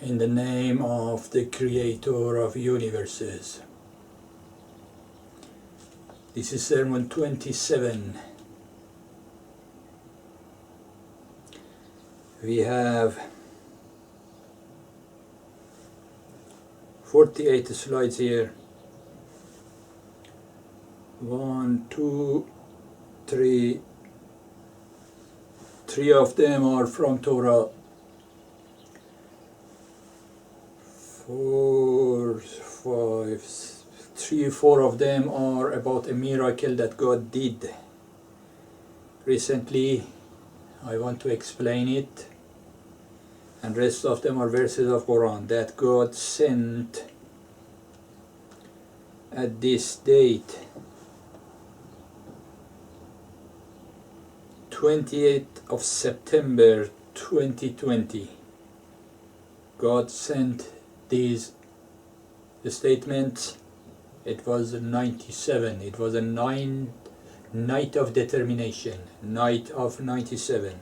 In the name of the Creator of universes. This is Sermon 27. We have 48 slides here. 1, 2, 3. 3 of them are from Torah. 4, 5, 3, 4 of them are about a miracle that God did recently. I want to explain it. And rest of them are verses of Quran that God sent at this date, 28th of September 2020. God sent these statements. It was 97. It was a night of determination, night of 97.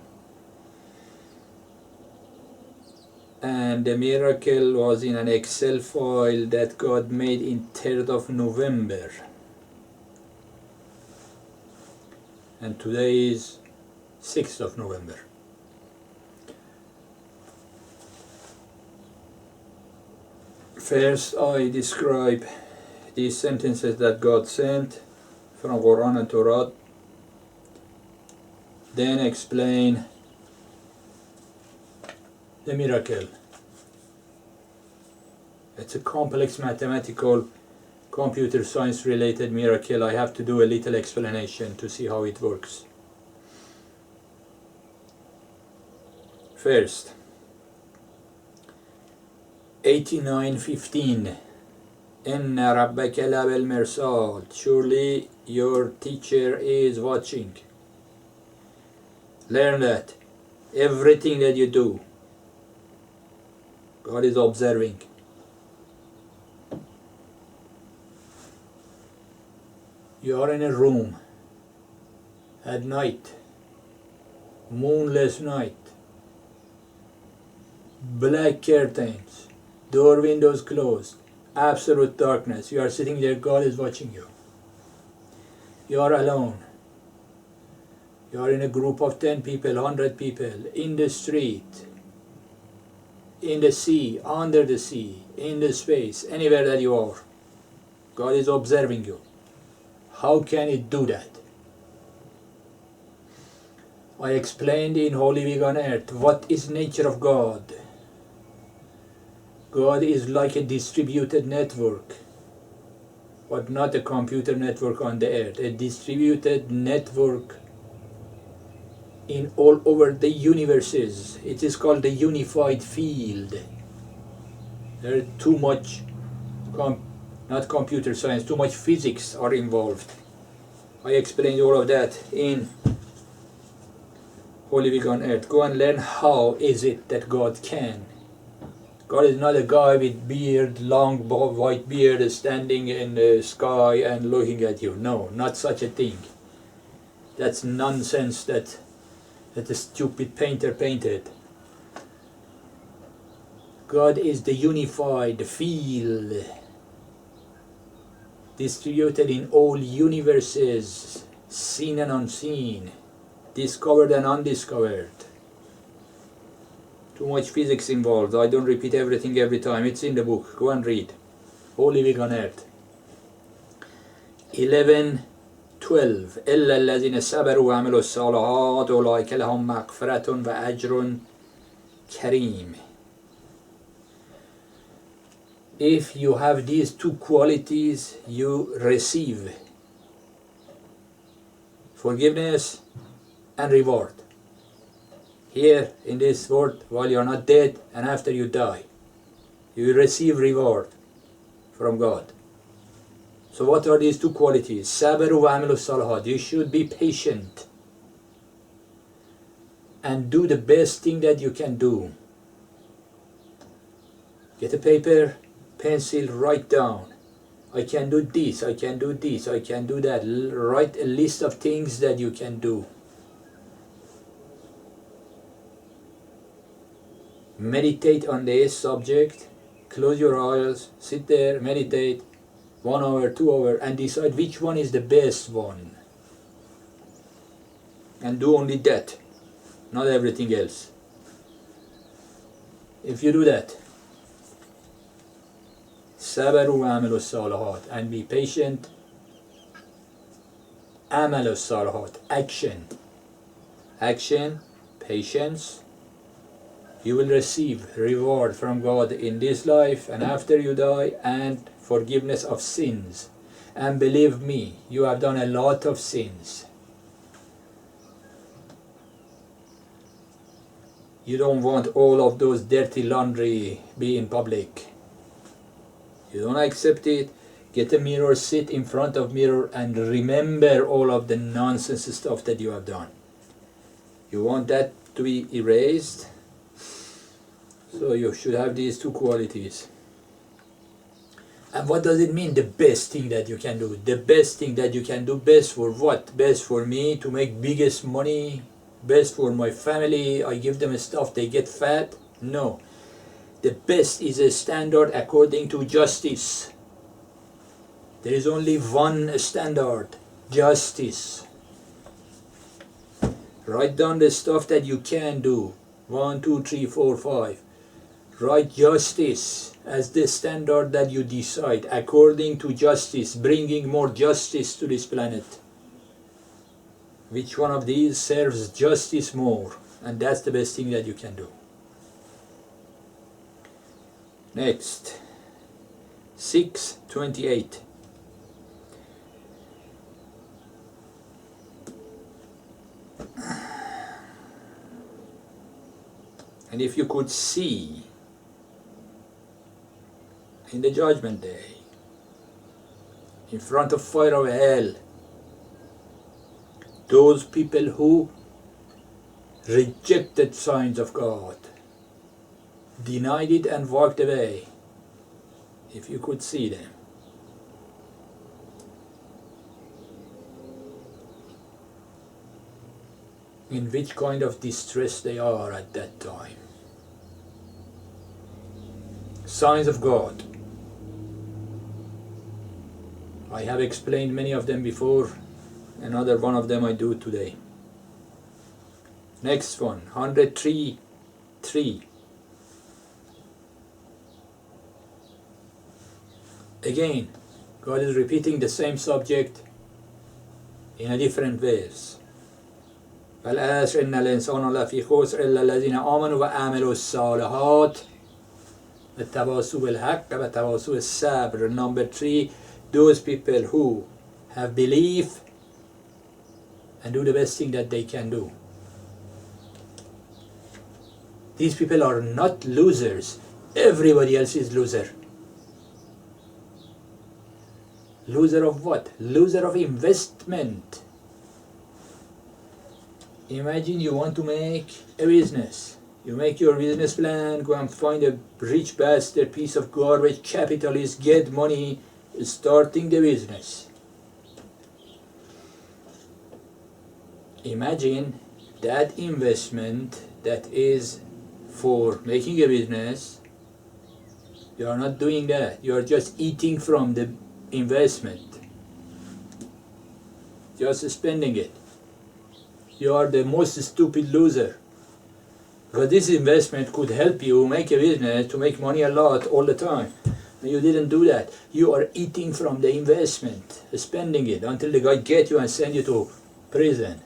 And the miracle was in an Excel file that God made in 3rd of November. And today is 6th of November. First, I describe these sentences that God sent from Quran and Torah. Then explain the miracle. It's a complex mathematical, computer science related miracle. I have to do a little explanation to see how it works. First, 89:15. Inna rabbaka labil mirsad. Surely your teacher is watching. Learn that. Everything that you do, God is observing. You are in a room at night, moonless night, black curtains, door windows closed, absolute darkness. You are sitting there, God is watching you. You are alone. You are in a group of 10 people, 100 people, in the street, in the sea, under the sea, in the space, anywhere that you are. God is observing you. How can it do that? I explained in Holy Week on Earth what is nature of God. God is like a distributed network, but not a computer network on the earth. A distributed network in all over the universes. It is called the unified field. There is too much, not computer science, too much physics are involved. I explained all of that in Holy Week on Earth. Go and learn how is it that God can. God is not a guy with beard, long white beard, standing in the sky and looking at you. No, not such a thing. That's nonsense that a stupid painter painted. God is the unified field, distributed in all universes, seen and unseen, discovered and undiscovered. Too much physics involved. I don't repeat everything every time. It's in the book. Go and read. Holy Week on Earth. 11:12. إلا الذين صبروا وعملوا الصالحات أولئك لهم مغفرة وأجر كريم. If you have these two qualities, you receive forgiveness and reward. Here in this world, while you are not dead and after you die, you receive reward from God. So what are these two qualities? Sabaru wa amilu salahat. You should be patient and do the best thing that you can do. Get a paper, pencil, write down. I can do this, I can do this, I can do that. Write a list of things that you can do. meditate on this subject, close your eyes, sit there, meditate 1 hour, 2 hours, and decide which one is the best one. And do only that, not everything else. If you do that, sabaru wa amalu salihat, and be patient, amalu salihat, action, patience, you will receive reward from God in this life and after you die, and forgiveness of sins. And believe me, you have done a lot of sins. You don't want all of those dirty laundry be in public. You don't accept it. Get a mirror, sit in front of mirror, and remember all of the nonsense stuff that you have done. You want that to be erased, so you should have these two qualities. And what does it mean, the best thing that you can do? The best thing that you can do, best for what? Best for me to make biggest money? Best for my family, I give them stuff, they get fat? No. The best is a standard according to justice. There is only one standard, justice. Write down the stuff that you can do. 1, 2, 3, 4, 5. Write justice as the standard that you decide, according to justice, bringing more justice to this planet. Which one of these serves justice more? And that's the best thing that you can do. Next, 6:28. And if you could see in the judgment day, in front of fire of hell, those people who rejected signs of God, denied it and walked away, if you could see them, in which kind of distress they are at that time. Signs of God. I have explained many of them before. Another one of them I do today. Next one, 103:3. Again, God is repeating the same subject in a different verse. وَالْعَصْرِ إِنَّ الْإِنسَانَ لَفِي خُسْرٍ إِلَّا الَّذِينَ آمَنُوا وَعَمِلُوا الصَّالِحَاتِ وَتَوَاصَوْا بِالْحَقِّ وَتَوَاصَوْا بِالصَّبْرِ. Number 3, those people who have belief and do the best thing that they can do. These people are not losers. Everybody else is loser. Loser of what? Loser of investment. Imagine you want to make a business. You make your business plan, go and find a rich bastard, piece of garbage capitalist, get money, starting the business. Imagine that investment that is for making a business. You are not doing that. You are just eating from the investment. Just spending it. You are the most stupid loser. Because this investment could help you make a business to make money a lot all the time. And you didn't do that. You are eating from the investment, spending it until the guy gets you and sends you to prison.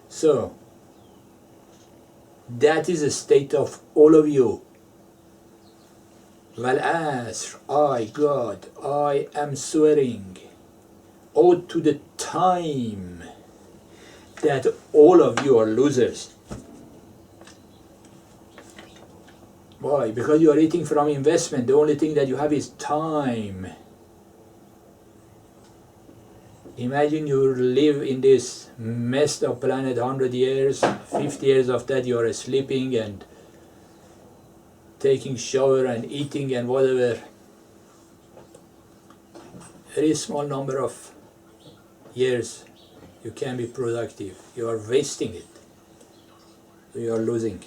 So, that is the state of all of you. وَالْعَصْرِ, I, God, I am swearing out to the time that all of you are losers. Why? Because you are eating from investment. The only thing that you have is time. Imagine you live in this messed up planet 100 years, 50 years of that you are sleeping and taking shower and eating and whatever. Very small number of years you can be productive. You are wasting it. You are losing.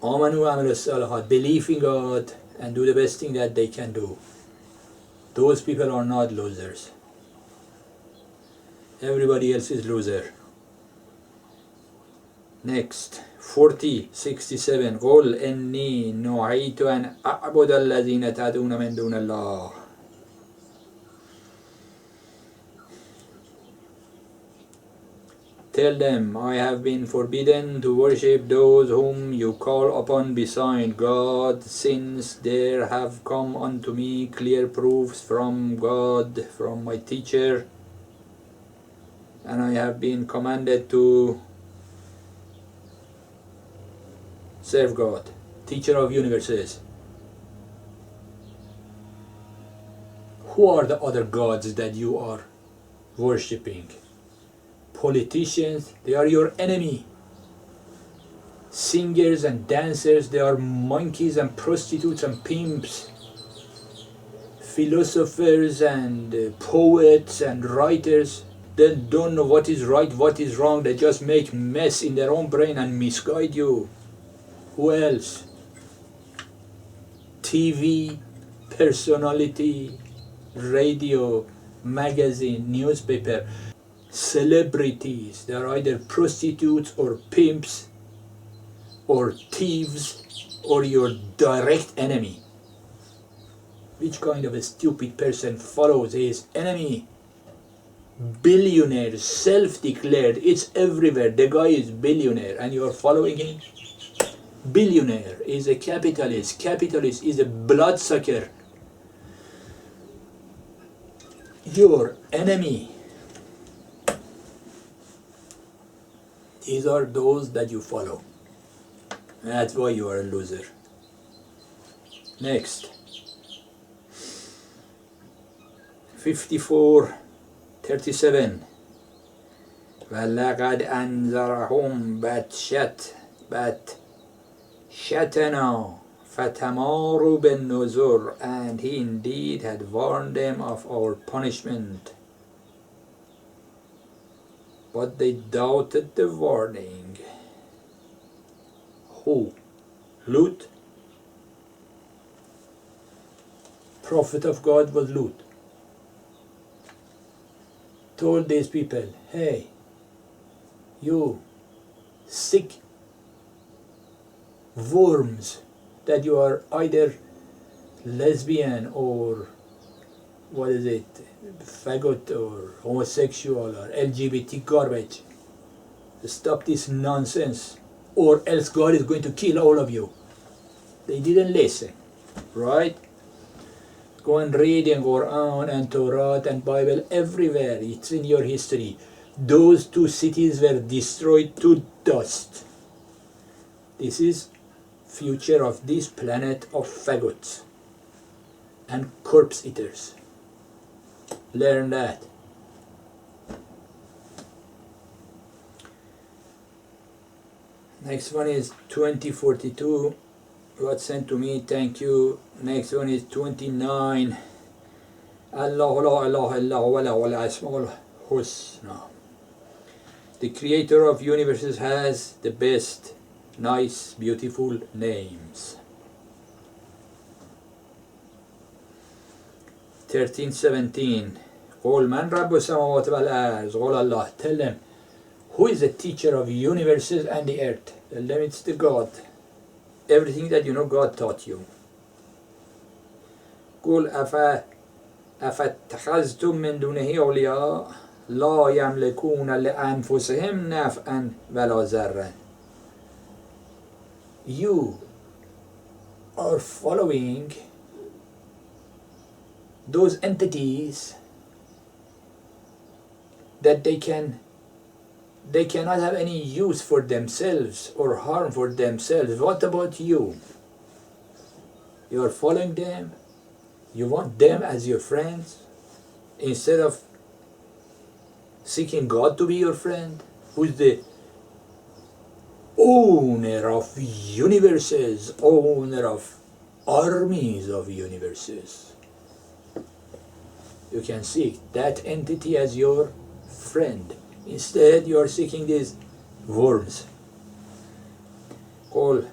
Amanu Amal Salahat, believe in God and do the best thing that they can do. Those people are not losers. Everybody else is loser. Next, 40:67. قل إني نهيت أن أعبد الذين تدعون من دون الله. Tell them, I have been forbidden to worship those whom you call upon beside God, since there have come unto me clear proofs from God, from my teacher, and I have been commanded to serve God, teacher of universes. Who are the other gods that you are worshipping? Politicians, they are your enemy. Singers and dancers, they are monkeys and prostitutes and pimps. Philosophers and poets and writers, they don't know what is right, what is wrong. They just make mess in their own brain and misguide you. Who else? TV, personality, radio, magazine, newspaper. Celebrities, they are either prostitutes or pimps or thieves or your direct enemy. Which kind of a stupid person follows his enemy? Billionaire, self-declared, it's everywhere. The guy is billionaire and you are following him. Billionaire is a capitalist. Capitalist is a bloodsucker. Your enemy. These are those that you follow. That's why you are a loser. Next. 54:37. وَلَقَدْ أَنذَرَهُمْ بَطْشَتَنَا فَتَمَارُوا بِالنُّذُرِ, and he indeed had warned them of our punishment, but they doubted the warning. Who? Lut? Prophet of God was Lut. Told these people, hey, you sick worms, that you are either lesbian or what is it, faggot or homosexual or LGBT garbage. Stop this nonsense or else God is going to kill all of you. They didn't listen, right? Go and read in Quran and Torah and Bible everywhere. It's in your history. Those two cities were destroyed to dust. This is future of this planet of faggots and corpse eaters. Learn that. Next one is 2042. God sent to me, thank you. Next one is 29. Allah la ilaha illa huwa wal asmaul husna. The creator of universes has the best, nice, beautiful names. 13:17. قُلْ مَنْ رَبُّ السَّمَاوَاتِ وَالْأَرْضِ. قُلْ Allah. Tell them, who is the teacher of universes and the earth? Tell them it's the God. Everything that you know, God taught you. قُلْ أَفَاتَّخَذْتُم مِّن دُونِهِ أَوْلِيَاءَ لَا يَمْلِكُونَ لِأَنفُسِهِمْ نَفْعًا وَلَا ضَرًّا. You are following those entities that they cannot have any use for themselves or harm for themselves. What about you? You are following them. You want them as your friends instead of seeking God to be your friend, who is the owner of universes, owner of armies of universes. You can seek that entity as your friend. Instead, you are seeking these worms. قُلْ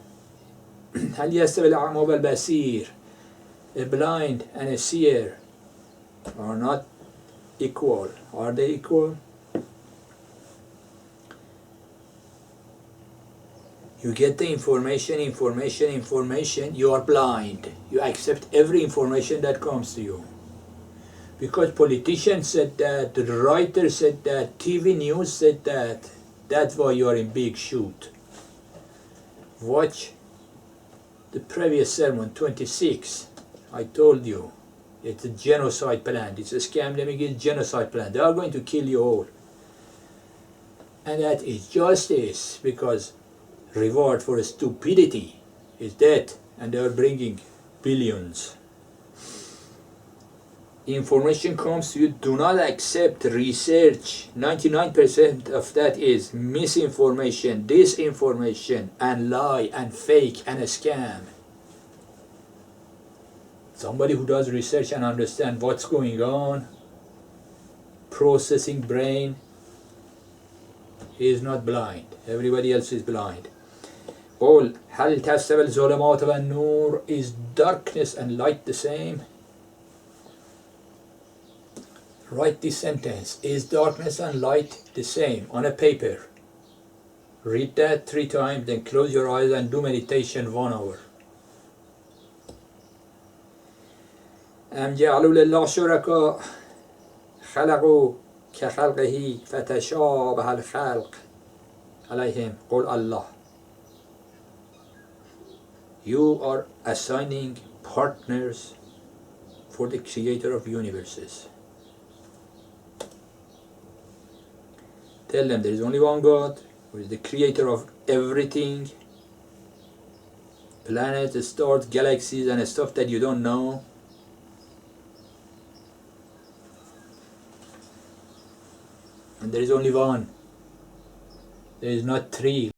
هل يستوي الأعمى والبصير? A blind and a seer are not equal. Are they equal? You get the information, you are blind. You accept every information that comes to you. Because politicians said that, the writer said that, TV news said that, that's why you are in big shoot. Watch the previous sermon, 26. I told you, it's a genocide plan. It's a scam, let me get genocide plan. They are going to kill you all. And that is justice, because reward for stupidity is death, and they are bringing billions. Information comes to you, do not accept research. 99% of that is misinformation, disinformation, and lie, and fake, and a scam. Somebody who does research and understand what's going on, processing brain, he is not blind. Everybody else is blind. قل هل تستوي الظلمات والنور? Is darkness and light the same? Write this sentence. Is darkness and light the same? On a paper. Read that 3 times, then close your eyes and do meditation 1 hour. أم جعلوا لله شركاء خلقوا كخلقه فتشابه الخلق عليهم قل الله. You are assigning partners for the creator of universes. Tell them there is only one God, who is the creator of everything. Planets, stars, galaxies, and stuff that you don't know. And there is only one. There is not 3.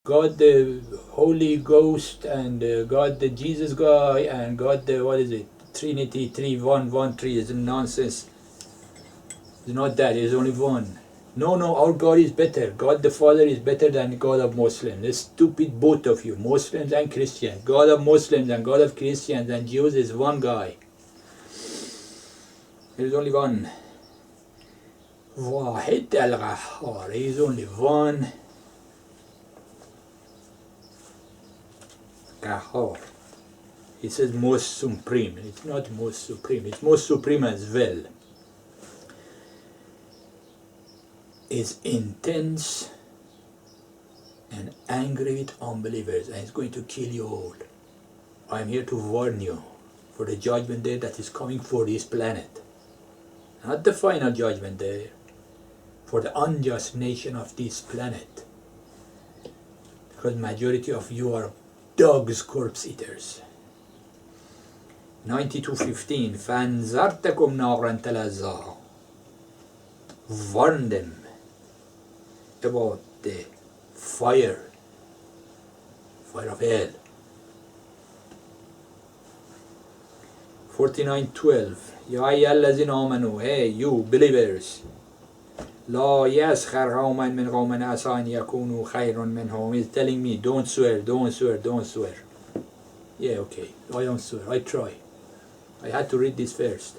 God the Holy Ghost, and God the Jesus guy, and God the, what is it, Trinity, 3, 1, 1, 3 is nonsense. It's not that, it's only one. No, our God is better. God the Father is better than God of Muslims. The stupid both of you, Muslims and Christians. God of Muslims and God of Christians and Jews is one guy. There is only one. واحد القهار. There is only one. Qahar. It says most supreme. It's not most supreme. It's most supreme as well. Is intense and angry with unbelievers, and is going to kill you all. I am here to warn you for the judgment day that is coming for this planet. Not the final judgment day, for the unjust nation of this planet. Because majority of you are dogs, corpse eaters. 92:15 فَأَنذَرْتَكُمْ نَارًا تَلَظَّىٰ. Warn them about the fire of hell. 49:12 يا أيها الذين آمنوا, hey you believers, لا يسخر قوم من قوم عسى أن يكونوا خيرا منهم. He's telling me don't swear. Yeah, okay, I don't swear, I try. I had to read this first.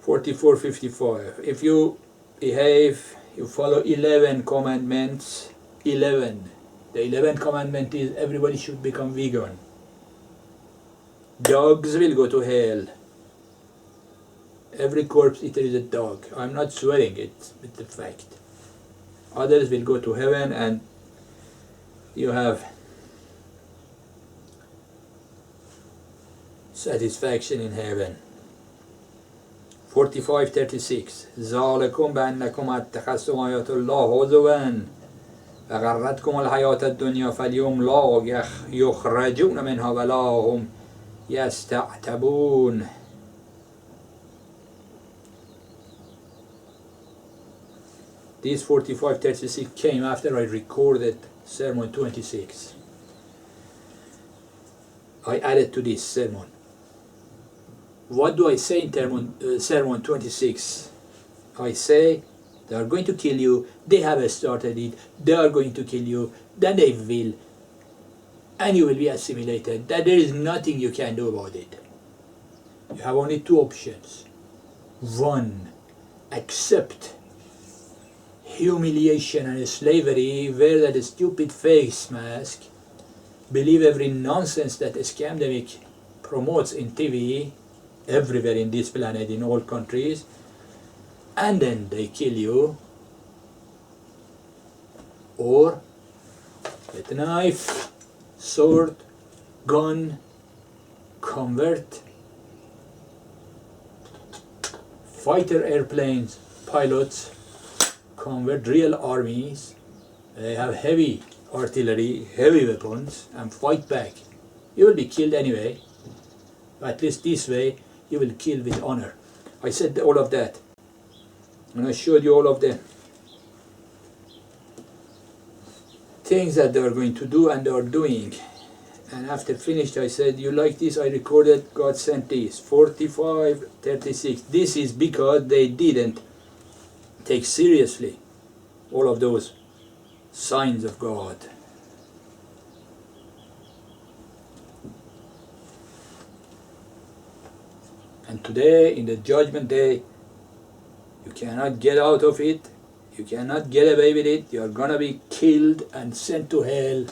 (44:55) If you behave, you follow 11 commandments. 11. The 11th commandment is everybody should become vegan. Dogs will go to hell. Every corpse eater is a dog. I'm not swearing, it's a fact. Others will go to heaven, and you have satisfaction in heaven. 45:36 ذَلِكُمْ بَأَنَّكُمْ اتَّخَذْتُمْ آيَاتِ اللَّهِ هُزُوًا وَغَرَّتْكُمُ الْحَيَاةُ الدُّنْيَا فَالْيَوْمَ لَا يُخْرَجُونَ مِنْهَا وَلَا هُمْ يَسْتَعْتَبُونَ. This 45:36 came after I recorded Sermon 26. I added to this sermon. What do I say in Sermon 26? I say, they are going to kill you, they have started it, they are going to kill you, then they will, and you will be assimilated, that there is nothing you can do about it. You have only two options. One, accept humiliation and slavery, wear that stupid face mask, believe every nonsense that scamdemic promotes in TV, everywhere in this planet, in all countries, and then they kill you. Or get a knife, sword, gun, convert, fighter airplanes, pilots, convert real armies. They have heavy artillery, heavy weapons, and fight back. You will be killed anyway. At least this way, you will kill with honor. I said all of that, and I showed you all of the things that they are going to do and they are doing. And after finished, I said, you like this? I recorded, God sent this. 45:36. This is because they didn't take seriously all of those signs of God. And today, in the judgment day, you cannot get out of it. You cannot get away with it. You are going to be killed and sent to hell.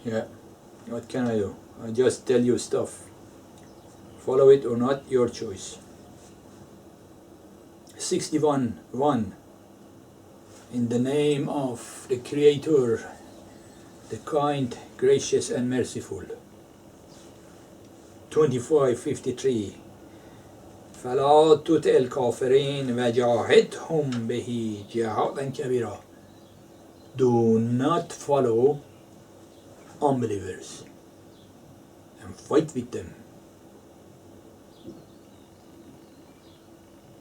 Yeah, what can I do? I just tell you stuff. Follow it or not, your choice. 61:1. In the name of the Creator, the kind, gracious and merciful. 25:53. فلا تطع الكافرين وجاهدهم به جهادا كبيرا. Do not follow unbelievers and fight with them.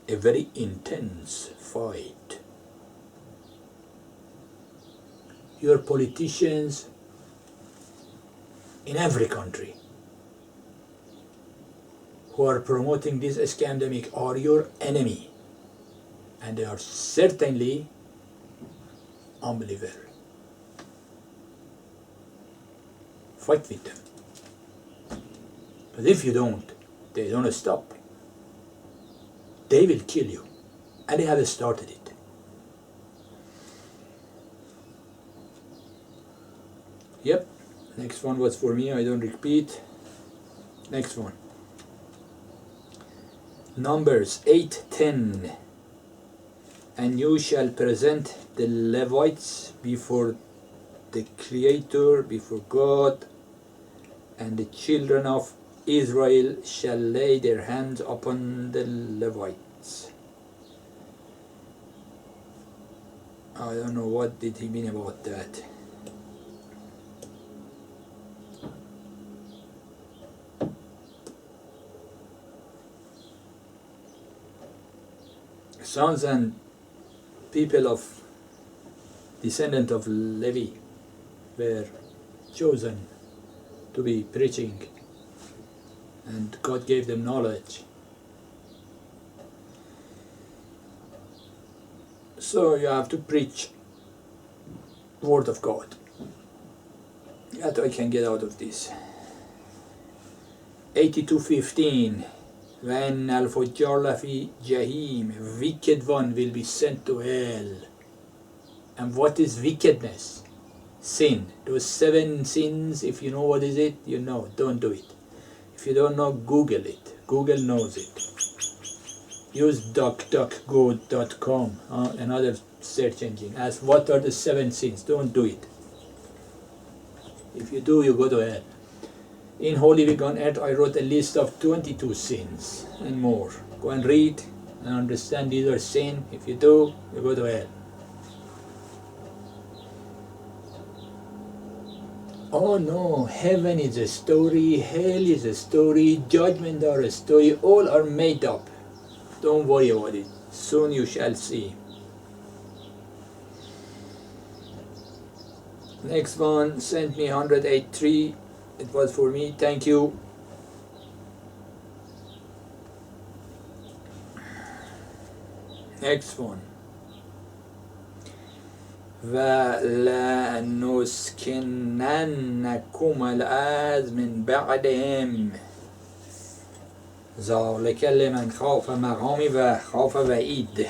A very intense fight. Your politicians in every country who are promoting this scamdemic are your enemy, and they are certainly unbelievers. Fight with them. But if you don't, they don't stop. They will kill you, and they have started it. Yep, next one was for me, I don't repeat. Next one. Numbers 8:10. And you shall present the Levites before the Creator, before God, and the children of Israel shall lay their hands upon the Levites. I don't know what did he mean about that. Sons and people of descendant of Levi were chosen to be preaching, and God gave them knowledge. So you have to preach word of God. That I can get out of this. 82:15. When al-fujjar lafi jahim, wicked one will be sent to hell. And what is wickedness? Sin. Those 7 sins, if you know what is it, you know, don't do it. If you don't know, Google it. Google knows it. Use duckduckgo.com, another search engine. Ask what are the 7 sins. Don't do it. If you do, you go to hell. In Holy Week on Earth, I wrote a list of 22 sins and more. Go and read and understand these are sin. If you do, you go to hell. Oh no, heaven is a story, hell is a story, judgment are a story, all are made up. Don't worry about it. Soon you shall see. Next one sent me 183. It was for me. Thank you. Next one. وَلَنُسْكِنَنَّكُمُ الْأَرْضَ مِنْ بَعْدِهِمْ ذَلِكَ لِمَنْ خَافَ مَقَامِي وَخَافَ وَعِيدِ.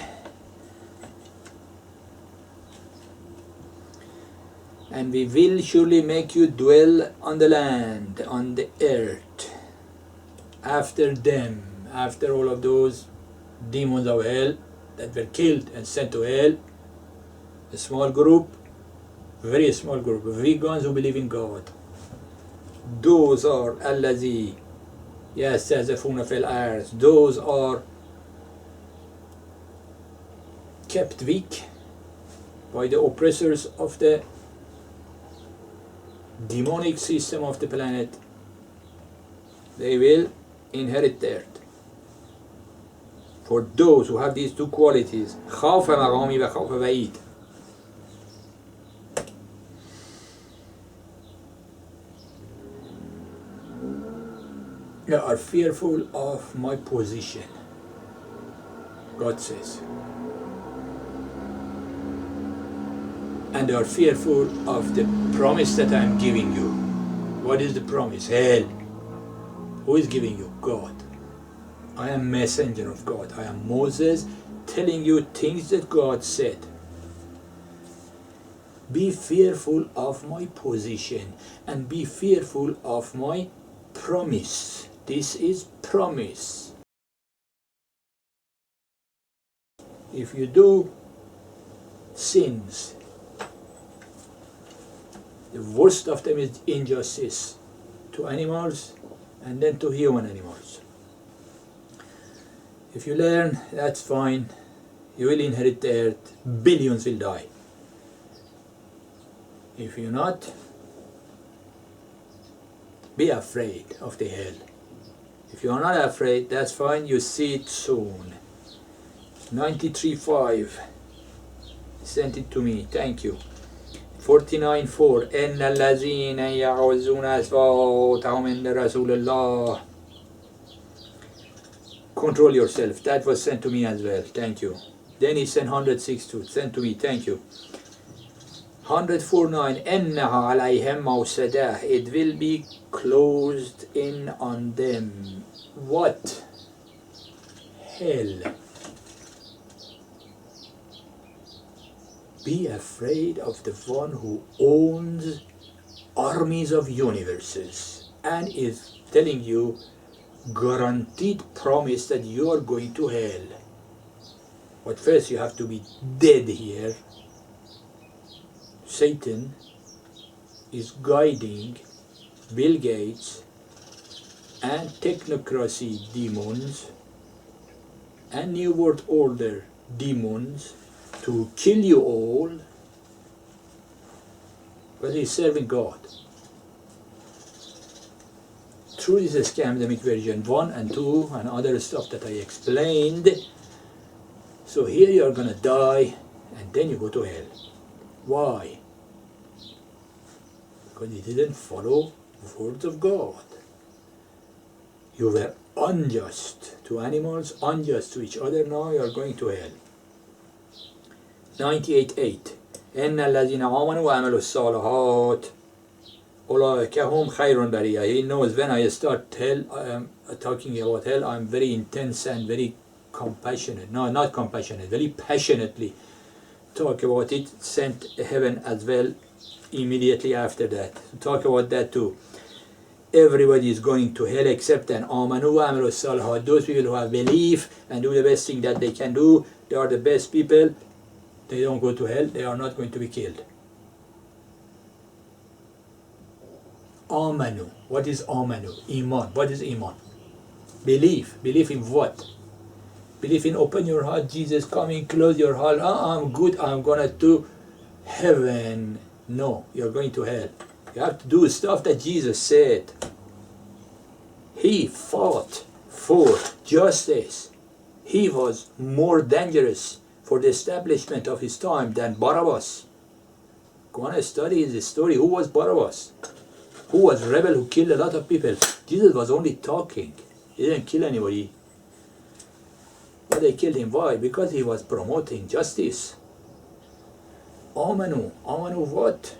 And we will surely make you dwell on the land, on the earth, after them, after all of those demons of hell that were killed and sent to hell. A small group, very small group, vegans who believe in God. Those are الذي يستضعفون في الأرض. Those are kept weak by the oppressors of the demonic system of the planet. They will inherit the earth. For those who have these two qualities, خاف مقامي وخاف وعيد. They are fearful of my position, God says. And they are fearful of the promise that I am giving you. What is the promise? Hell. Who is giving you? God. I am messenger of God. I am Moses telling you things that God said. Be fearful of my position and be fearful of my promise. This is promise. If you do sins, the worst of them is injustice to animals and then to human animals. If you learn, that's fine. You will inherit the earth. Billions will die. If you're not, be afraid of the hell. If you are not afraid, that's fine. You see it soon. 93.5 sent it to me. Thank you. 49.4 إن الذين يعوزون أصواتهم عند رسول الله. Control yourself. That was sent to me as well. Thank you. Then he sent 106.2. Sent to me. Thank you. 104.9 إنها عليهم موصدة. It will be closed in on them. What? Hell. Be afraid of the one who owns armies of universes and is telling you guaranteed promise that you are going to hell. But first you have to be dead here. Satan is guiding Bill Gates and technocracy demons and New World Order demons to kill you all, but he's serving God. Through this scamdemic version 1 and 2 and other stuff that I explained, so here you are gonna die and then you go to hell. Why? Because you didn't follow the words of God. You were unjust to animals, unjust to each other, now you are going to hell. 98.8 إن الذين آمنوا وعملوا الصالحات أولئك هم خير البرية. He knows when I start talking about hell, I'm very intense and very compassionate. No, not compassionate, very passionately talk about it. Sent heaven as well immediately after that. Talk about that too. Everybody is going to hell except an amanu wa amilu salihat. Those people who have belief and do the best thing that they can do, they are the best people. They don't go to hell, they are not going to be killed. Amanu. What is amanu? Iman. What is iman? Belief. Belief in what? Belief in open your heart, Jesus coming, close your heart. I'm good, I'm gonna do heaven. No, you're going to hell. You have to do stuff that Jesus said. He fought for justice. He was more dangerous for the establishment of his time than Barabbas. Go and study his story. Who was Barabbas? Who was rebel who killed a lot of people? Jesus was only talking. He didn't kill anybody. But they killed him. Why? Because he was promoting justice. Amanu. Amanu what?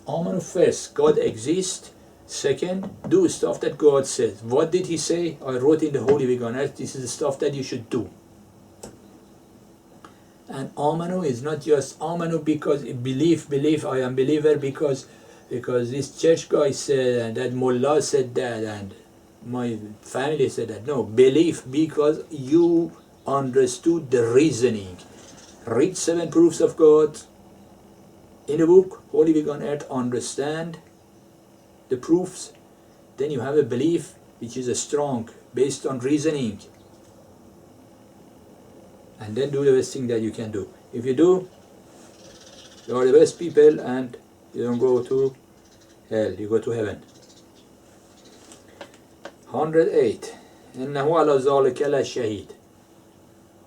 Amanu first, God exists. Second, do stuff that God says. What did he say? I wrote in the Holy Week on Earth, this is the stuff that you should do. And Amanu is not just Amanu because belief, I am believer because this church guy said, and that mullah said that, and my family said that. No, belief because you understood the reasoning. Read 7 proofs of God in the book, Holy Week on Earth, understand the proofs, then you have a belief which is a strong, based on reasoning. And then do the best thing that you can do. If you do, you are the best people and you don't go to hell, you go to heaven. 108. إنه على ذلك لشهيد.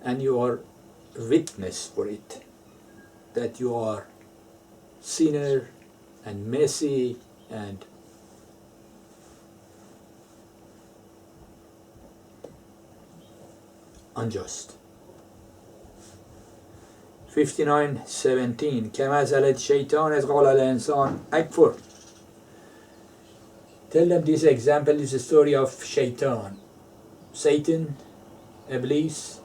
And you are witness for it, that you are sinner and messy and unjust. 59:17 كمثل الشيطان إذ قال الإنسان أكفر. Tell them this example is a story of Shaitan, Satan, Iblis.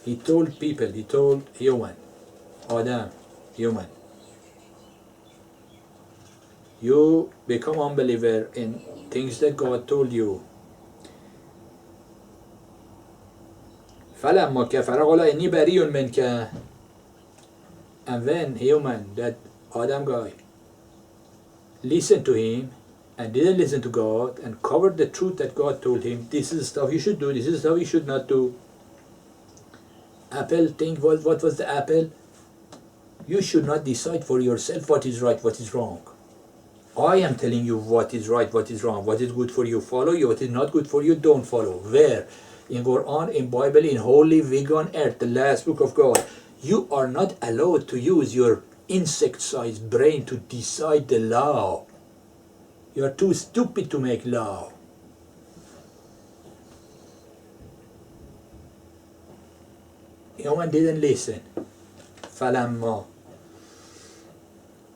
He told human, Adam, human, you become unbeliever in things that God told you. فَلَمَّا كَفَرَ قَالَ إِنِّي بَرِيءٌ مِنْكَ. And when human, that Adam guy, listened to him and didn't listen to God and covered the truth that God told him, this is stuff you should do, this is stuff you should not do. Apple, think what was the apple? You should not decide for yourself what is right, what is wrong. I am telling you what is right, what is wrong, what is good for you, follow you, what is not good for you, don't follow. Where? In Quran, in Bible, in Holy Week on Earth, the last book of God. You are not allowed to use your insect-sized brain to decide the law. You are too stupid to make law. Human didn't listen. فَلَمَّا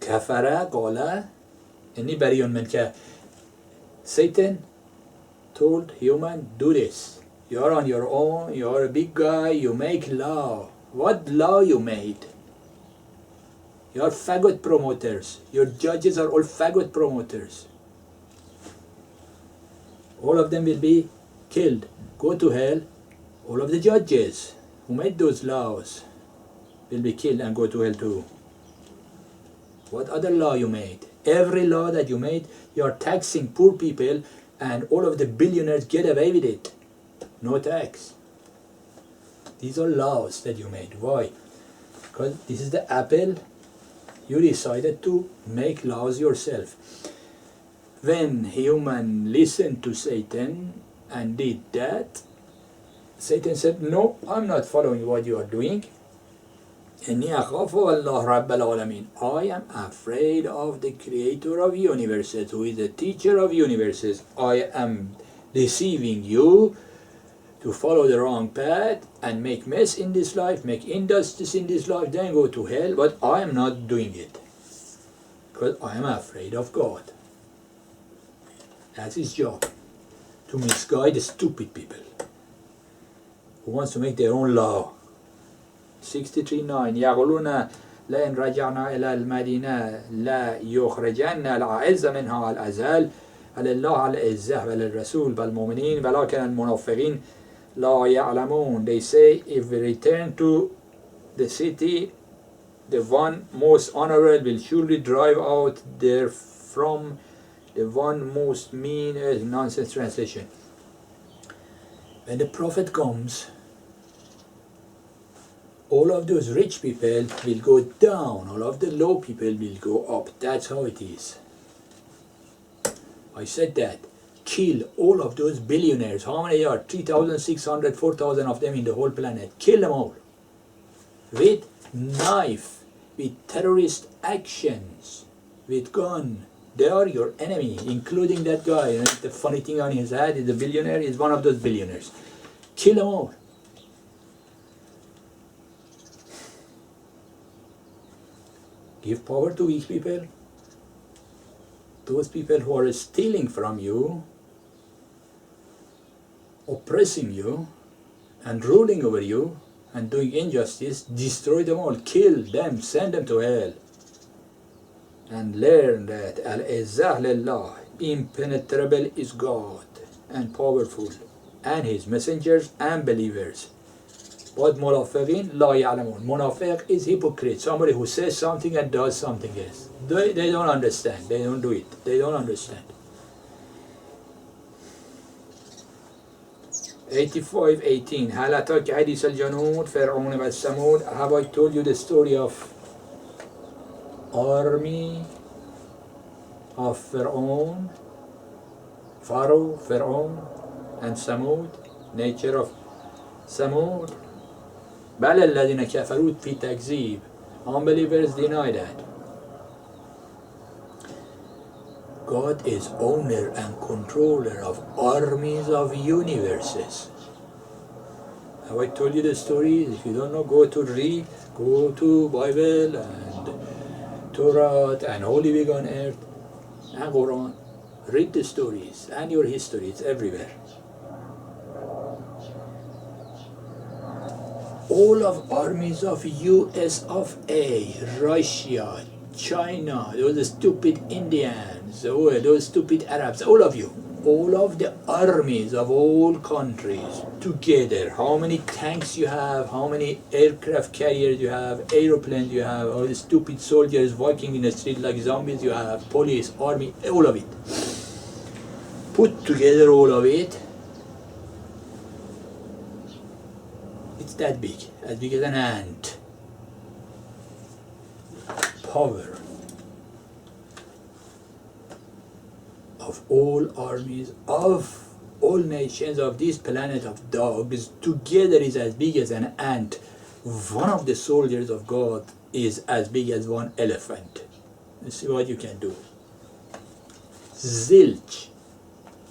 كَفَرَ قَالَ إِنِّي بَرِيءٌ مِنْكَ. Satan told human, do this. You're on your own, you're a big guy, you make law. What law you made? You're faggot promoters. Your judges are all faggot promoters. All of them will be killed. Go to hell. All of the judges who made those laws will be killed and go to hell too. What other law you made? Every law that you made, you are taxing poor people and all of the billionaires get away with it. No tax. These are laws that you made. Why? Because this is the apple. You decided to make laws yourself. When human listened to Satan and did that, Satan said, no, I'm not following what you are doing. إِنِّي أَخَافُ اللَّهَ رَبَّ الْعَالَمِينَ. I am afraid of the creator of universes, who is the teacher of universes. I am deceiving you to follow the wrong path and make mess in this life, make injustice in this life, then go to hell. But I am not doing it because I am afraid of God. That's his job, to misguide the stupid people who wants to make their own law. 63:9 يقولون لئن رجعنا إلى المدينة لا يخرجن الأعز منها الأذل ولله العزة وللرسول والمؤمنين ولكن المنافقين لا يعلمون. They say, if we return to the city, the one most honorable will surely drive out there from the one most mean. Nonsense translation. When the prophet comes, all of those rich people will go down, all of the low people will go up. That's how it is. I said that. Kill all of those billionaires. How many are? 3,600, 4,000 of them in the whole planet. Kill them all. with knife, with terrorist actions, with gun. They are your enemy, including that guy. And the funny thing on his head is a billionaire. He's one of those billionaires. Kill them all. Give power to weak people. Those people who are stealing from you, oppressing you, and ruling over you, and doing injustice, destroy them all, kill them, send them to hell. And learn that Al-Izzah Lillah, impenetrable is God, and powerful, and His messengers and believers. But munafiqin la ya'lamun. Munafiq is hypocrite, somebody who says something and does something else. They don't understand, they don't do it, they don't understand. 85:18 هل أتاك حديث الجنود فرعون والثمود. Have I told you the story of army of Pharaoh, and Samud, nature of Samud? بل الذين كفروا في تكذيب. Unbelievers deny that. God is owner and controller of armies of universes. Have I told you the stories? If you don't know, go to read, go to Bible and Torah and Holy Week on Earth and Quran. Read the stories and your history, it's everywhere. All of armies of US of A, Russia, China, those stupid Indians, those stupid Arabs, all of you, all of the armies of all countries together, how many tanks you have, how many aircraft carriers you have, aeroplanes you have, all the stupid soldiers walking in the street like zombies you have, police, army, all of it. Put together all of it, it's that big, as big as an ant. Power of all armies, of all nations of this planet of dogs, together is as big as an ant. One of the soldiers of God is as big as one elephant. You see what you can do. Zilch,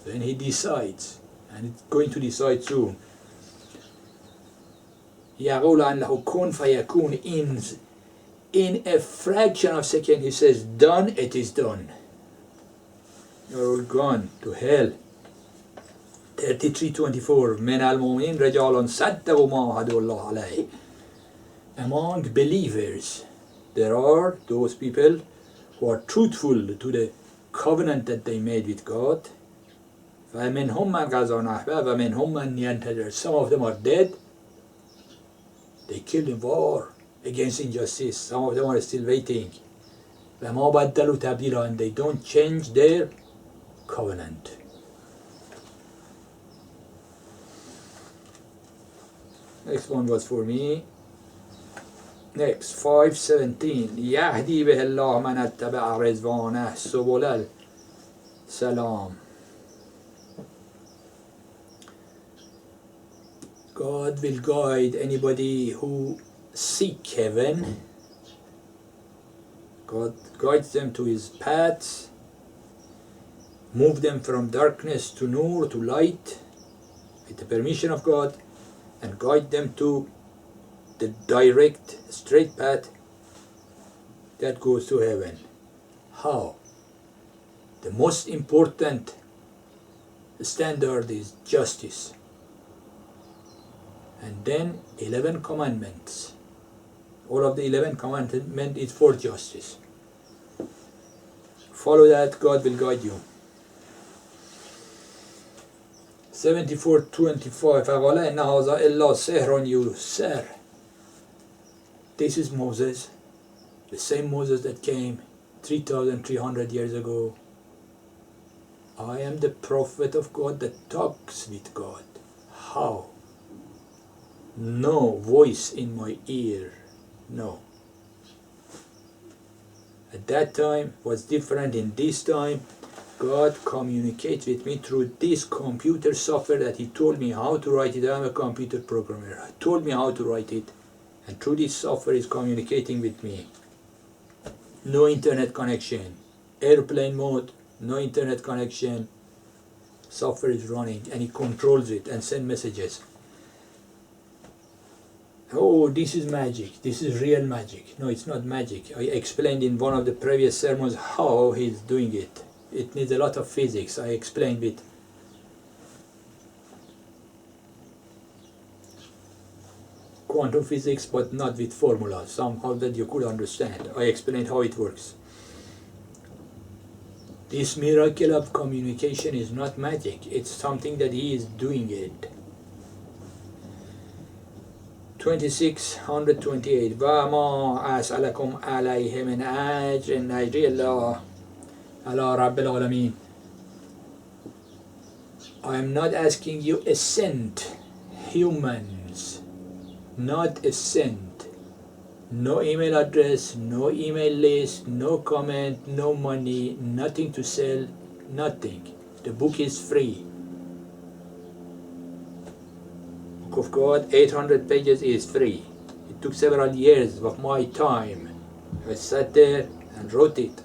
when he decides, and it's going to decide soon, يقول عنه كن فيكون. In a fraction of a second he says, done, it is done. You're all gone to hell. 33:24 من المؤمنين رجال صدقوا ما عهد الله عليه. Among believers, there are those people who are truthful to the covenant that they made with God. فمنهم من قضى نحبه ومنهم من ينتظر. Some of them are dead. They killed in war against injustice. Some of them are still waiting. وما بدلوا تبديلا, and they don't change their covenant. Next one was for me. Next, 5:17 يهدي به الله من اتبع رضوانه سبل السلام. God will guide anybody who seek heaven. God guides them to His paths, move them from darkness to nur, to light, with the permission of God, and guide them to the direct, straight path that goes to heaven. How? The most important standard is justice. And then 11 commandments. All of the 11 commandments is for justice. Follow that, God will guide you. 74:25 فقال إن هذا إلا سحر يُسَرٌ. This is Moses, the same Moses that came 3,300 years ago. I am the prophet of God that talks with God. How? No voice in my ear. No. At that time was different. In this time, God communicates with me through this computer software that He told me how to write it. I'm a computer programmer. He told me how to write it, and through this software is communicating with me. No internet connection, airplane mode, no internet connection, software is running and he controls it and sends messages. Oh, this is magic, this is real magic. No, it's not magic. I explained in one of the previous sermons how he's doing it. It needs a lot of physics. I explained with quantum physics, but not with formulas, somehow that you could understand. I explained how it works. This miracle of communication is not magic, it's something that he is doing it. 2628 وما أسألكم عليه من أجر إن أجري الله على رب العالمين. I am not asking you a cent, humans, not a cent. No email address, no email list, no comment, no money, nothing to sell, nothing. The book is free. Book of God, 800 pages is free. It took several years of my time. I sat there and wrote it.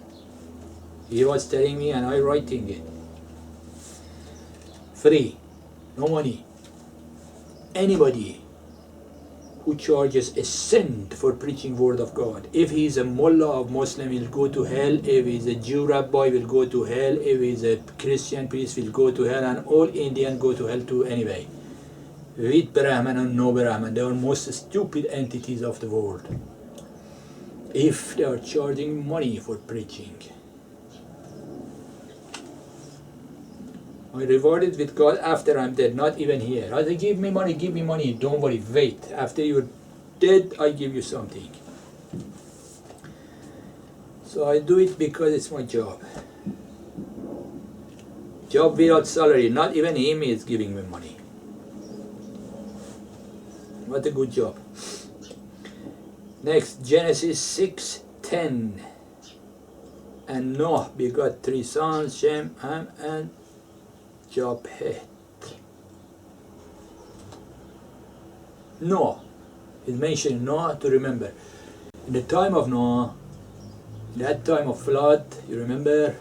He was telling me and I writing it. Free, no money. Anybody who charges a cent for preaching word of God, if he is a mullah of Muslim, will go to hell. If he is a Jew rabbi, will go to hell. If he is a Christian priest, will go to hell, and all Indians go to hell too anyway. With Brahman and no Brahman, they are most stupid entities of the world. If they are charging money for preaching, I reward it with God after I'm dead, not even here. I say, give me money, don't worry, wait. After you're dead, I give you something. So I do it because it's my job. Job without salary, not even him is giving me money. What a good job. Next, Genesis 6:10. And Noah begot 3 sons, Shem, Ham, and Japheth. Noah is mentioned Noah to remember. In the time of Noah, in that time of flood, you remember,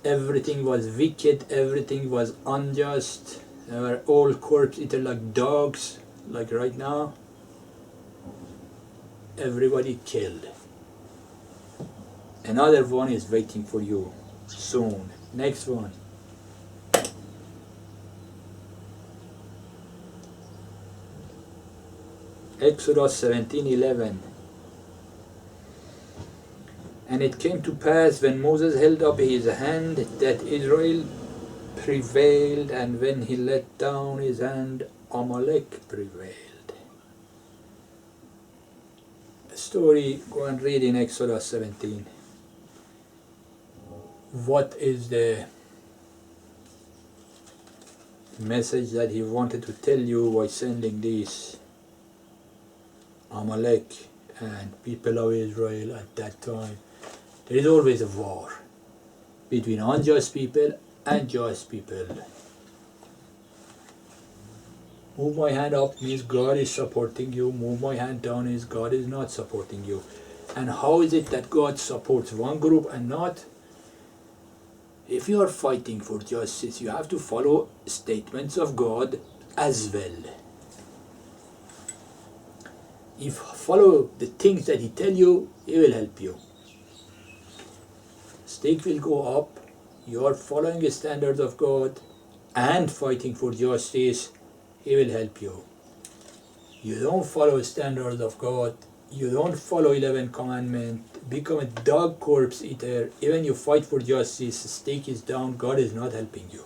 everything was wicked, everything was unjust. They were all corpse eater like dogs, like right now. Everybody killed. Another one is waiting for you soon. Next one. Exodus 17:11. And it came to pass when Moses held up his hand that Israel prevailed, and when he let down his hand, Amalek prevailed. The story, go and read in Exodus 17. What is the message that he wanted to tell you by sending these Amalek and people of Israel at that time? There is always a war between unjust people and just people. Move my hand up means God is supporting you. Move my hand down means God is not supporting you. And how is it that God supports one group and not? If you are fighting for justice, you have to follow statements of God as well. If you follow the things that He tells you, He will help you. Stake will go up. You are following the standards of God and fighting for justice, He will help you. You don't follow standards of God, you don't follow 11 commandments, become a dog corpse eater, even you fight for justice, stake is down, God is not helping you.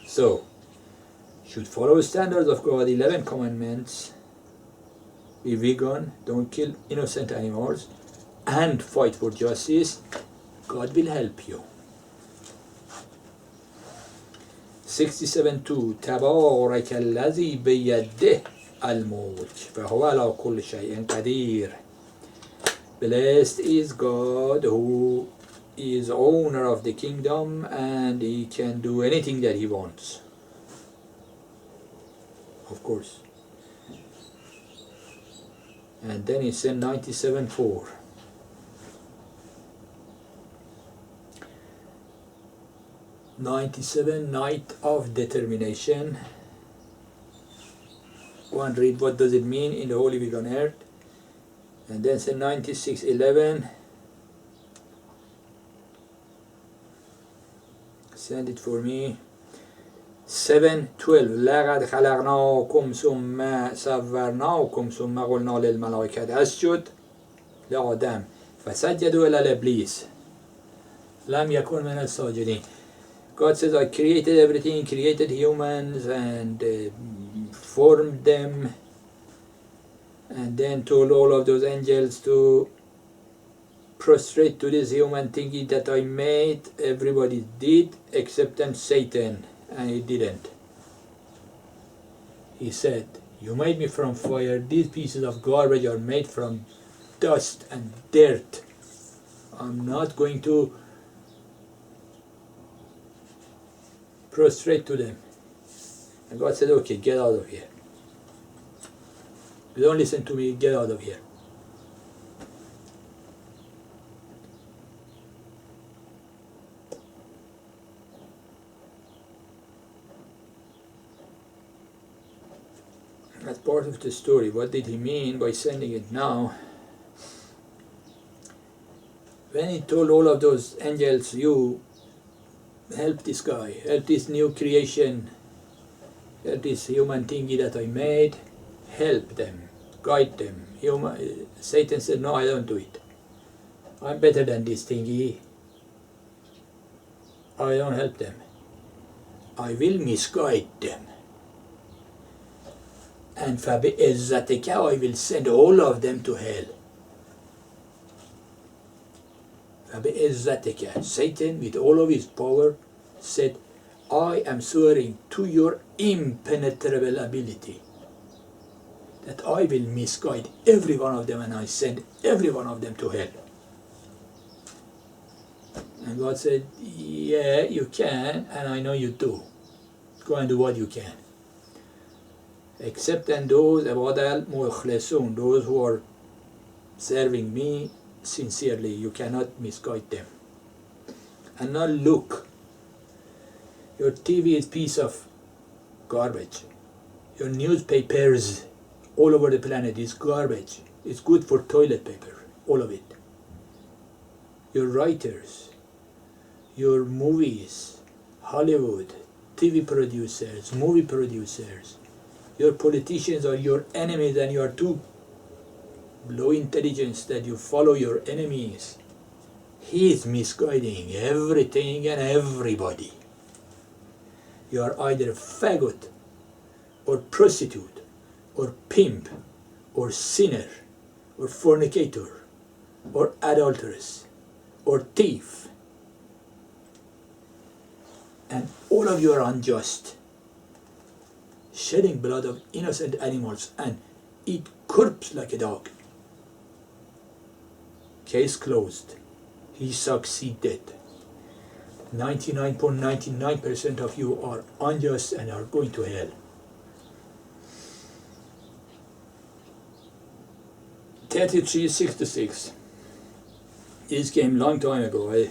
So, you should follow standards of God, 11 commandments, be vegan, don't kill innocent animals, and fight for justice. God will help you. 67:2 تبارك الذي بيده الملك وهو على كل شيء قدير. Blessed is God who is owner of the kingdom and He can do anything that He wants. Of course. And then he sent 97:4. Night of determination. Go and read what does it mean in the Holy Week on Earth. And then send 96:11. Send it for me. 7:12 لقد خلقناكم ثم صورناكم ثم قلنا للملائكة اسجد لآدم فسجدوا إلا إبليس لم يكن من الساجدين. God says, I created everything, created humans and formed them, and then told all of those angels to prostrate to this human thingy that I made. Everybody did except then Satan, and he didn't. He said, you made me from fire, these pieces of garbage are made from dust and dirt. I'm not going to prostrate to them. And God said, okay, get out of here. You don't listen to me, get out of here. That's part of the story. What did he mean by sending it now? When he told all of those angels, you help this guy, help this new creation, help this human thingy that I made, help them, guide them. Satan said, no, I don't do it. I'm better than this thingy. I don't help them. I will misguide them. And فَبِعِزَّتِكَ I will send all of them to hell. فَبِعِزَّتِكَ Satan, with all of his power, said, I am swearing to your impenetrable ability that I will misguide every one of them and I send every one of them to hell. And God said, yeah, you can, and I know you do. Go and do what you can. Except then those عباد المخلصون, those who are serving me sincerely, you cannot misguide them. And now look, your TV is a piece of garbage. Your newspapers all over the planet is garbage. It's good for toilet paper, all of it. Your writers, your movies, Hollywood, TV producers, movie producers, your politicians are your enemies, and you are too low intelligence that you follow your enemies. He is misguiding everything and everybody. You are either a faggot, or prostitute, or pimp, or sinner, or fornicator, or adulteress, or thief. And all of you are unjust, shedding blood of innocent animals and eat corpse like a dog. Case closed. He succeeded. 99.99% of you are unjust and are going to hell. 33:66. This came long time ago.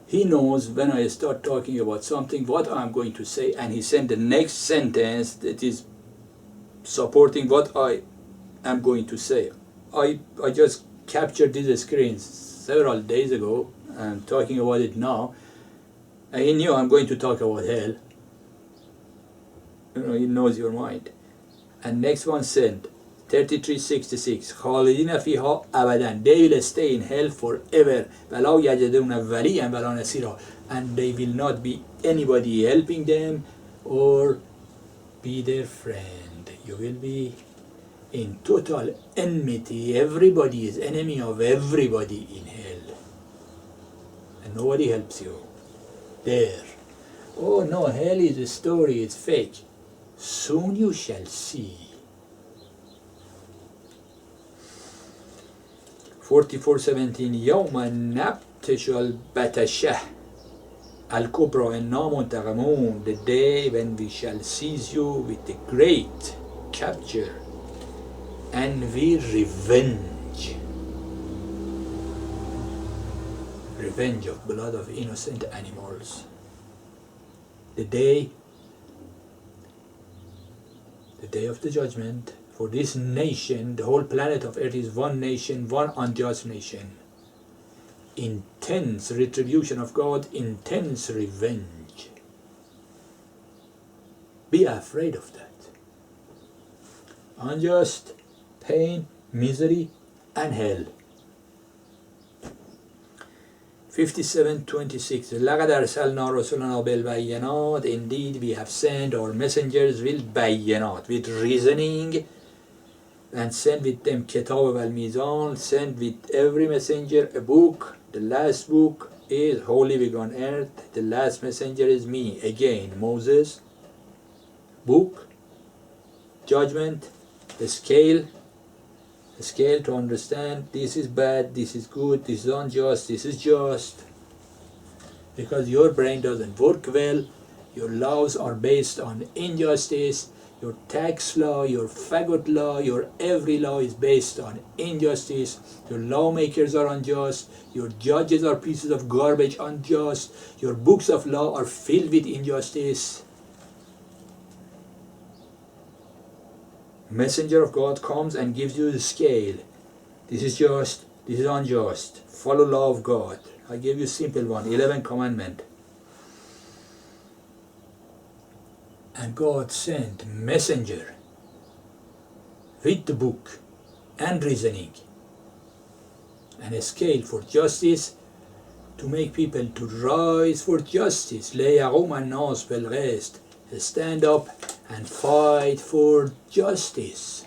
He knows when I start talking about something what I'm going to say, and he sent the next sentence that is supporting what I am going to say. I just captured this screen several days ago and talking about it now, and he knew I'm going to talk about hell. You know, he knows your mind. And next one sent 33:66 خالدین فیها أبدا, they will stay in hell forever, ولا یجدون ولیا ولا نصیرا, and they will not be anybody helping them or be their friend. You will be in total enmity. Everybody is enemy of everybody in hell, and nobody helps you there. Oh no, hell is a story, it's fake. Soon you shall see. 44:17 يوم نبطش البطشة Al-Kubra and Namuntagamon, the day when we shall seize you with the great capture and we revenge of blood of innocent animals. The day of the judgment for this nation, the whole planet of earth is one nation, one unjust nation. Intense retribution of God, intense revenge. Be afraid of that. Unjust, pain, misery, and hell. 57:26. لَقَدْ أَرْسَلْنَا رُسُلَنَا بِالْبَيِّنَاتِ. Indeed, we have sent our messengers with bayyanat, with reasoning, and sent with them kitab al-mizan, sent with every messenger a book. The last book is holy week on earth. The last messenger is me. Again, Moses. Book, judgment, the scale to understand this is bad, this is good, this is unjust, this is just. Because your brain doesn't work well, your laws are based on injustice, your tax law, your faggot law, your every law is based on injustice. Your lawmakers are unjust, your judges are pieces of garbage, unjust, your books of law are filled with injustice. Messenger of God comes and gives you the scale. This is just, this is unjust. Follow law of God. I give you simple one, 11 commandment. And God sent messenger with the book and reasoning and a scale for justice to make people to rise for justice. لَيَقُومَ النَّاسُ بِالْقِسْطِ. Stand up and fight for justice.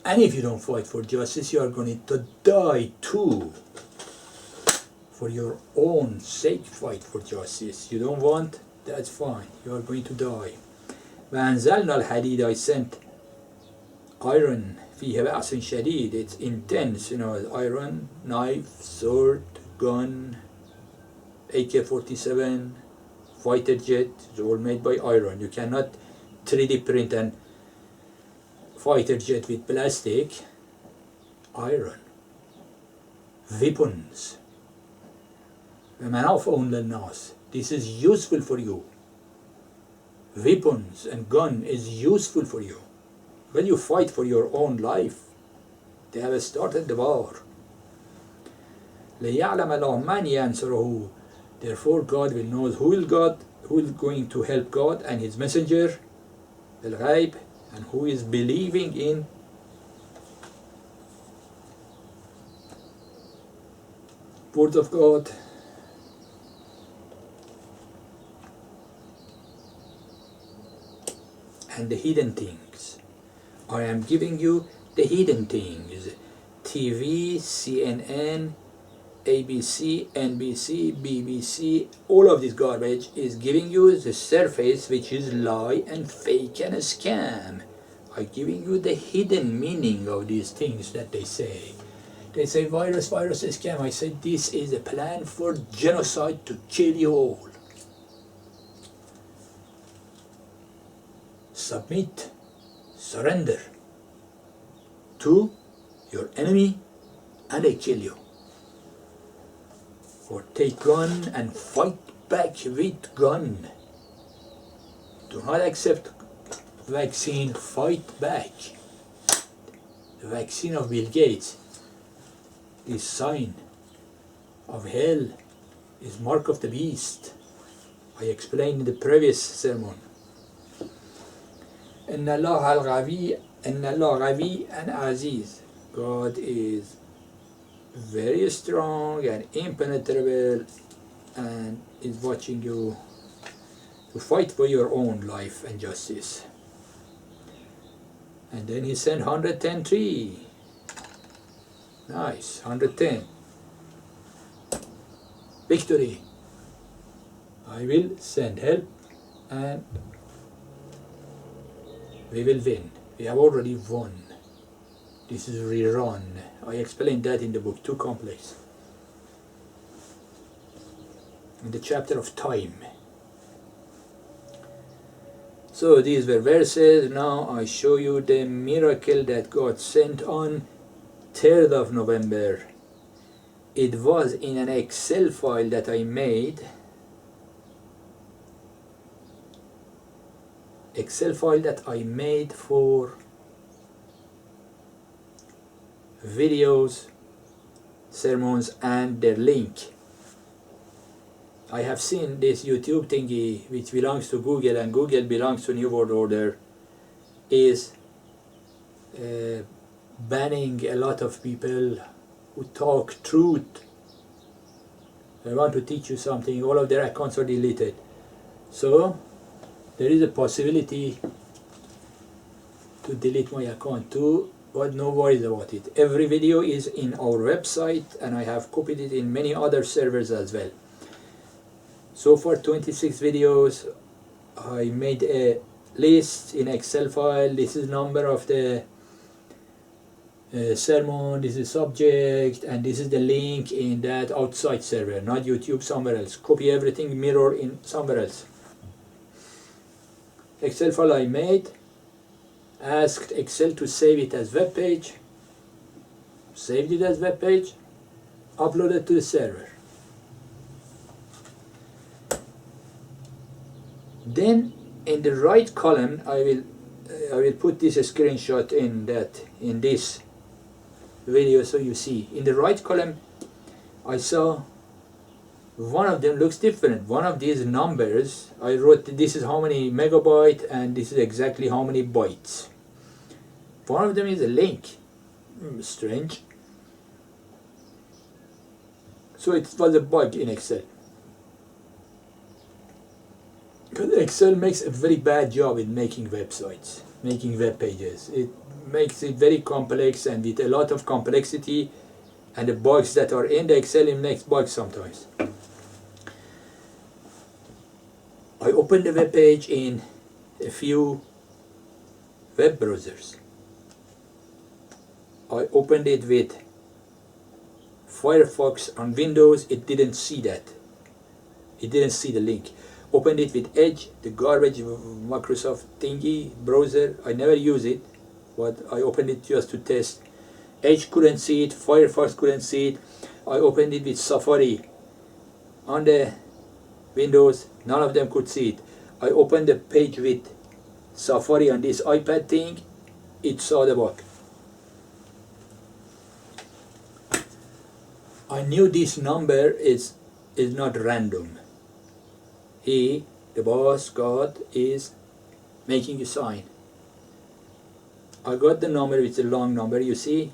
And if you don't fight for justice, you are going to die too. For your own sake, fight for justice. You don't want, that's fine. You are going to die. وَأَنزَلْنَا الْحَدِيدَ. I sent iron. فِيهَ بَأْسٌ شَدِيدٌ. It's intense, iron, knife, sword, gun, AK-47, fighter jet, it's all made by iron. You cannot 3D print an fighter jet with plastic. Iron. Weapons. This is useful for you. Weapons and gun is useful for you. When you fight for your own life, they have started the war. لِيَعْلَمَ اللَّهُ مَنْ يَنْصُرُهُ. Therefore God will know who is going to help God and His messenger, الغيب, and who is believing in word of God. And the hidden things. I am giving you the hidden things. TV, CNN, ABC, NBC, BBC, all of this garbage is giving you the surface, which is lie and fake and a scam. I'm giving you the hidden meaning of these things that they say. They say virus is scam. I said this is a plan for genocide to kill you all. Submit, surrender to your enemy and they kill you. Or take gun and fight back with gun. Do not accept vaccine, fight back. The vaccine of Bill Gates is sign of hell, is mark of the beast. I explained in the previous sermon. إن الله الغوي and Aziz. God is very strong and impenetrable and is watching you to fight for your own life and justice. And then he sent 110 Nice, 110. Victory. I will send help and we will win. We have already won. This is rerun. I explained that in the book, too complex. in the chapter of time. So these were verses. Now I show you the miracle that God sent on 3rd of November. It was in an Excel file that I made. Excel file that I made for videos, sermons, and their link. I have seen this YouTube thingy, which belongs to Google, and Google belongs to New World Order, is banning a lot of people who talk truth. I want to teach you something. All of their accounts are deleted. So there is a possibility to delete my account too, but no worries about it. Every video is in our website, and I have copied it in many other servers as well. So far 26 videos. I made a list in Excel file. This is number of the sermon, this is subject, and this is the link in that outside server, not YouTube, somewhere else. Copy everything, mirror in somewhere else. Excel file I made, asked Excel to save it as web page, saved it as web page, uploaded to the server. Then in the right column, I will put this screenshot in this video so you see. In the right column, I saw one of them looks different. One of these numbers, I wrote this is how many megabyte and this is exactly how many bytes. One of them is a link. Strange. So it was a bug in Excel. Because Excel makes a very bad job in making websites, making web pages. It makes it very complex, and with a lot of complexity, and the bugs that are in the Excel, it makes bugs sometimes. I opened the web page in a few web browsers. I opened it with Firefox on Windows. It didn't see that. It didn't see the link. Opened it with Edge, the garbage Microsoft thingy browser. I never use it, but I opened it just to test. Edge couldn't see it, Firefox couldn't see it. I opened it with Safari on the Windows, none of them could see it. I opened the page with Safari on this iPad thing, it saw the bug. I knew this number is not random. He, the boss, God, is making a sign. I got the number, it's a long number, you see,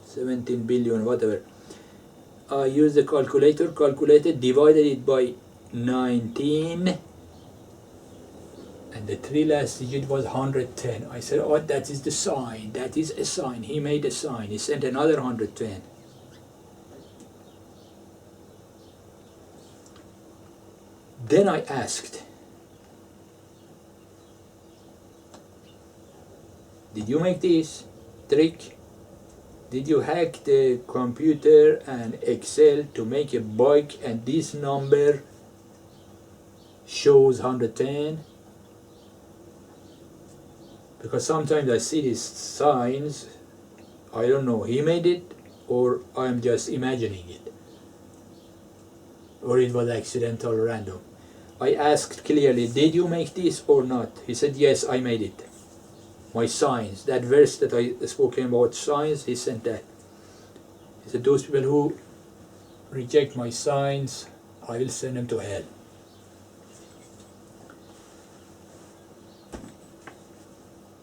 17 billion, whatever. I used the calculator, calculated, divided it by 19, and the three last digit was 110. I said, oh, that is the sign, that is a sign. He made a sign, he sent another 110. Then I asked, did you make this trick? Did you hack the computer and Excel to make a bug and this number shows 110? Because sometimes I see these signs, I don't know, he made it or I'm just imagining it. Or it was accidental or random. I asked clearly, did you make this or not? He said, yes, I made it. My signs, that verse that I spoke about signs, he sent that. He said, those people who reject my signs, I will send them to hell.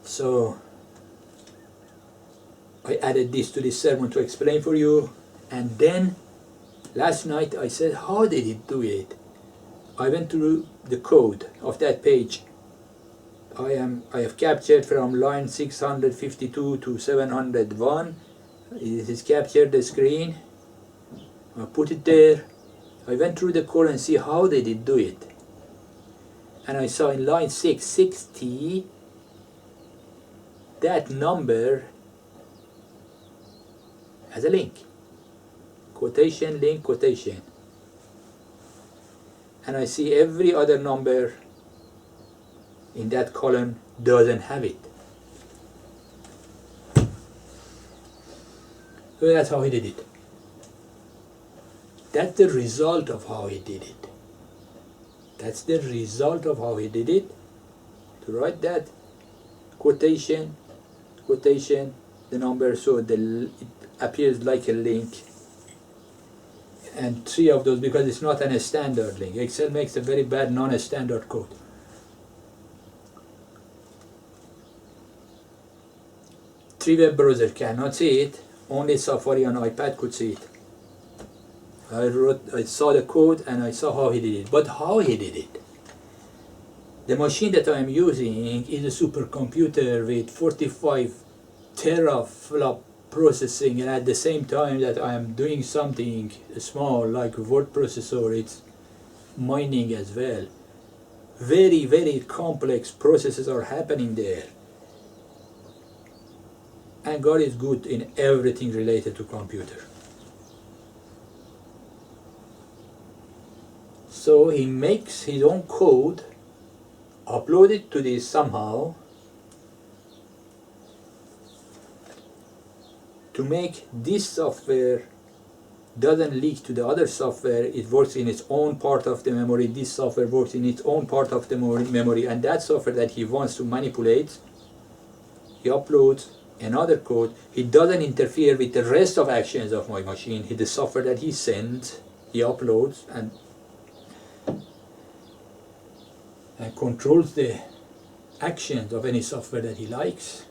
So I added this to this sermon to explain for you. And then last night I said, how did it do it? I went through the code of that page. I have captured from line 652 to 701. It is captured the screen. I put it there. I went through the code and see how they did do it. And I saw in line 660 that number has a link. Quotation, link, quotation. and I see every other number in that column doesn't have it. So that's how he did it. That's the result of how he did it. That's the result of how he did it. To write that quotation, the number, so it appears like a link, and 3 of those, because it's not a standard link. Excel makes a very bad non-standard code. Three web browsers cannot see it. Only Safari on iPad could see it. I saw the code and I saw how he did it. But how he did it? The machine that I am using is a supercomputer with 45 teraflop processing, and at the same time that I am doing something small like a word processor, it's mining as well. Very, very complex processes are happening there. And God is good in everything related to computer. So he makes his own code, upload it to this somehow, to make this software doesn't leak to the other software. It works in its own part of the memory. This software works in its own part of the memory, and that software that he wants to manipulate, he uploads another code. He doesn't interfere with the rest of actions of my machine. The software that he sends, he uploads and controls the actions of any software that he likes.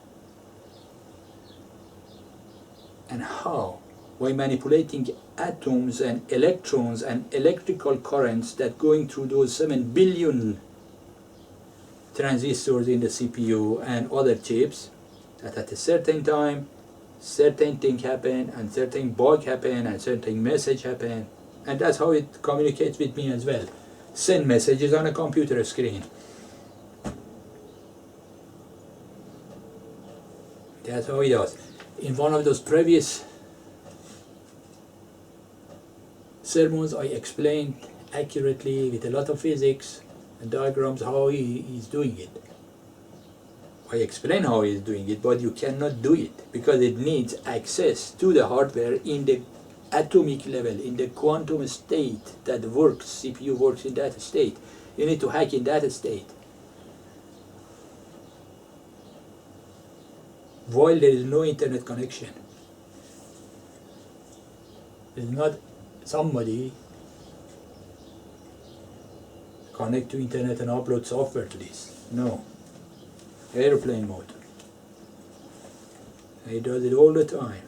And how? By manipulating atoms and electrons and electrical currents that going through those 7 billion transistors in the CPU and other chips, that at a certain time, certain thing happen, and certain bug happen, and certain message happen. And that's how it communicates with me as well. Send messages on a computer screen. That's how it does. In one of those previous sermons, I explained accurately with a lot of physics and diagrams how he is doing it. I explain how he is doing it, but you cannot do it because it needs access to the hardware in the atomic level, in the quantum state that works. CPU works in that state. You need to hack in that state. While there is no internet connection. There's not somebody connect to internet and upload software to this. No. Airplane mode. He does it all the time.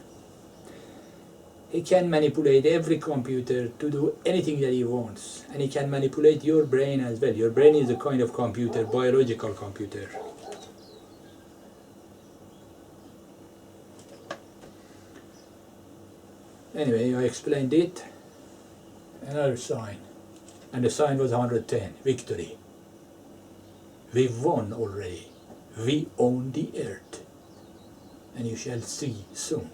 He can manipulate every computer to do anything that he wants. And he can manipulate your brain as well. Your brain is a kind of computer, biological computer. Anyway, I explained it. Another sign. And the sign was 110, victory. We won already. We own the earth. And you shall see soon.